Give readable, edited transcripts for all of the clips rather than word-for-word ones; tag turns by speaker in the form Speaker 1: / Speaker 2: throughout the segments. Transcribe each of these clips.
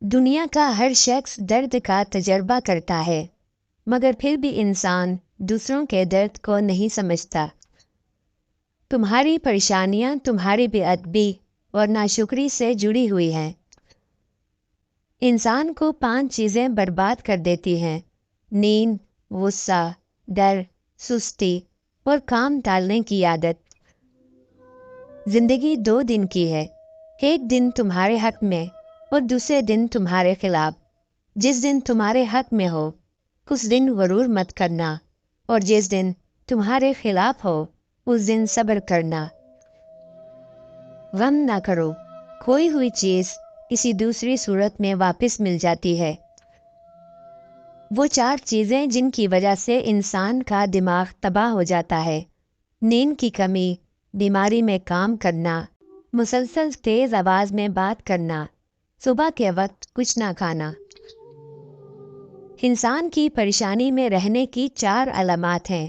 Speaker 1: دنیا کا ہر شخص درد کا تجربہ کرتا ہے، مگر پھر بھی انسان دوسروں کے درد کو نہیں سمجھتا۔ تمہاری پریشانیاں تمہاری بے ادبی اور ناشکری سے جڑی ہوئی ہیں۔ انسان کو 5 چیزیں برباد کر دیتی ہیں: نیند، غصہ، ڈر، سستی اور کام ٹالنے کی عادت۔ زندگی 2 دن کی ہے، ایک دن تمہارے حق میں اور دوسرے دن تمہارے خلاف۔ جس دن تمہارے حق میں ہو اس دن غرور مت کرنا، اور جس دن تمہارے خلاف ہو اس دن صبر کرنا۔ غم نہ کرو، کھوئی ہوئی چیز کسی دوسری صورت میں واپس مل جاتی ہے۔ وہ 4 چیزیں جن کی وجہ سے انسان کا دماغ تباہ ہو جاتا ہے: نیند کی کمی، بیماری میں کام کرنا، مسلسل تیز آواز میں بات کرنا، صبح کے وقت کچھ نہ کھانا۔ انسان کی پریشانی میں رہنے کی 4 علامات ہیں: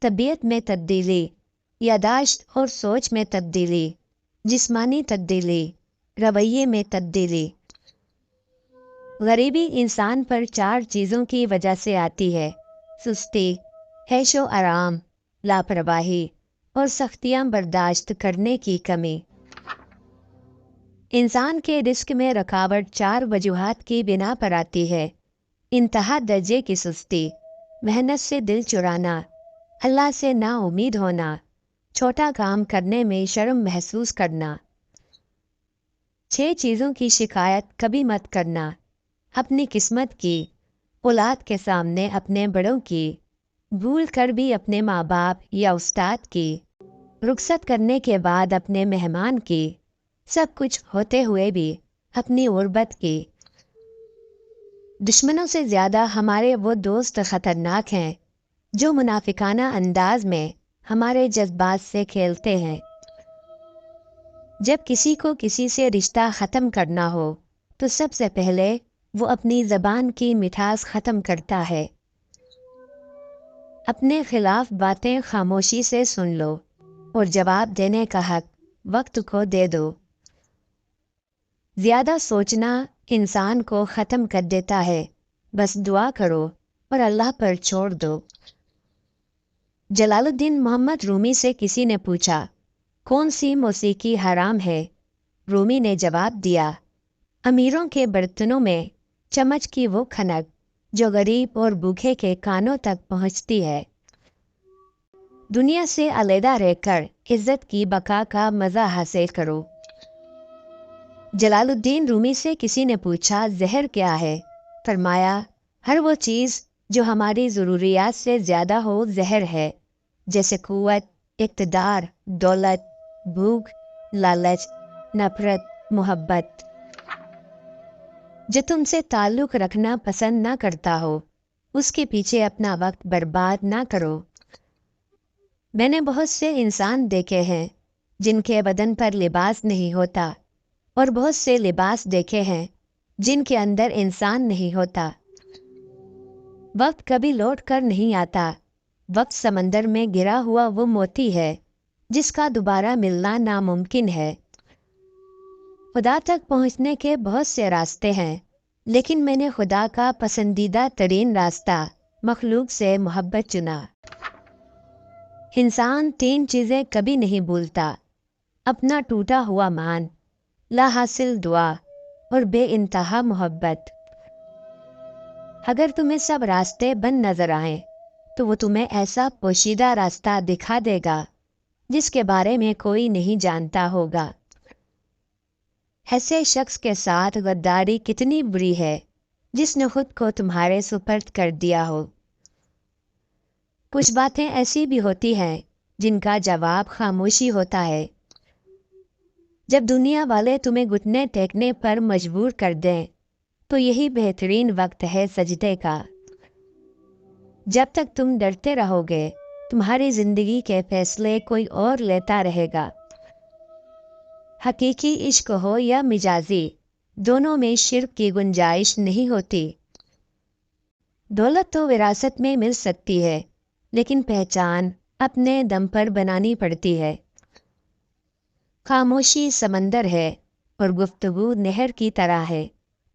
Speaker 1: طبیعت میں تبدیلی، یادداشت اور سوچ میں تبدیلی، جسمانی تبدیلی، رویے میں تبدیلی۔ غریبی انسان پر 4 چیزوں کی وجہ سے آتی ہے: سستی، عیش و آرام، لاپرواہی اور سختیاں برداشت کرنے کی کمی۔ انسان کے رزق میں رکاوٹ 4 وجوہات کی بنا پر آتی ہے: انتہا درجے کی سستی، محنت سے دل چرانا، اللہ سے نا امید ہونا، چھوٹا کام کرنے میں شرم محسوس کرنا۔ 6 چیزوں کی شکایت کبھی مت کرنا: اپنی قسمت کی، اولاد کے سامنے اپنے بڑوں کی، بھول کر بھی اپنے ماں باپ یا استاد کی، رخصت کرنے کے بعد اپنے مہمان کی، سب کچھ ہوتے ہوئے بھی اپنی غربت کی۔ دشمنوں سے زیادہ ہمارے وہ دوست خطرناک ہیں جو منافقانہ انداز میں ہمارے جذبات سے کھیلتے ہیں۔ جب کسی کو کسی سے رشتہ ختم کرنا ہو تو سب سے پہلے وہ اپنی زبان کی مٹھاس ختم کرتا ہے۔ اپنے خلاف باتیں خاموشی سے سن لو اور جواب دینے کا حق وقت کو دے دو۔ زیادہ سوچنا انسان کو ختم کر دیتا ہے، بس دعا کرو اور اللہ پر چھوڑ دو۔ جلال الدین محمد رومی سے کسی نے پوچھا، کون سی موسیقی حرام ہے؟ رومی نے جواب دیا، امیروں کے برتنوں میں چمچ کی وہ کھنک جو غریب اور بھوکے کے کانوں تک پہنچتی ہے۔ دنیا سے علیحدہ رہ کر عزت کی بقا کا مزہ حاصل کرو۔ جلال الدین رومی سے کسی نے پوچھا، زہر کیا ہے؟ فرمایا، ہر وہ چیز جو ہماری ضروریات سے زیادہ ہو زہر ہے، جیسے قوت، اقتدار، دولت، بھوک، لالچ، نفرت، محبت۔ جو تم سے تعلق رکھنا پسند نہ کرتا ہو اس کے پیچھے اپنا وقت برباد نہ کرو۔ میں نے بہت سے انسان دیکھے ہیں جن کے بدن پر لباس نہیں ہوتا، اور بہت سے لباس دیکھے ہیں جن کے اندر انسان نہیں ہوتا۔ وقت کبھی لوٹ کر نہیں آتا۔ وقت سمندر میں گرا ہوا وہ موتی ہے جس کا دوبارہ ملنا ناممکن ہے۔ خدا تک پہنچنے کے بہت سے راستے ہیں، لیکن میں نے خدا کا پسندیدہ ترین راستہ مخلوق سے محبت چنا۔ انسان 3 چیزیں کبھی نہیں بھولتا: اپنا ٹوٹا ہوا مان، لا حاصل دعا اور بے انتہا محبت۔ اگر تمہیں سب راستے بند نظر آئیں تو وہ تمہیں ایسا پوشیدہ راستہ دکھا دے گا جس کے بارے میں کوئی نہیں جانتا ہوگا۔ ایسے شخص کے ساتھ غداری کتنی بری ہے جس نے خود کو تمہارے سپرد کر دیا ہو۔ کچھ باتیں ایسی بھی ہوتی ہیں جن کا جواب خاموشی ہوتا ہے۔ جب دنیا والے تمہیں گھٹنے ٹیکنے پر مجبور کر دیں تو یہی بہترین وقت ہے سجدے کا۔ جب تک تم ڈرتے رہو گے تمہاری زندگی کے فیصلے کوئی اور لیتا رہے گا۔ حقیقی عشق ہو یا مجازی، دونوں میں شرک کی گنجائش نہیں ہوتی۔ دولت تو وراثت میں مل سکتی ہے، لیکن پہچان اپنے دم پر بنانی پڑتی ہے۔ خاموشی سمندر ہے اور گفتگو نہر کی طرح ہے۔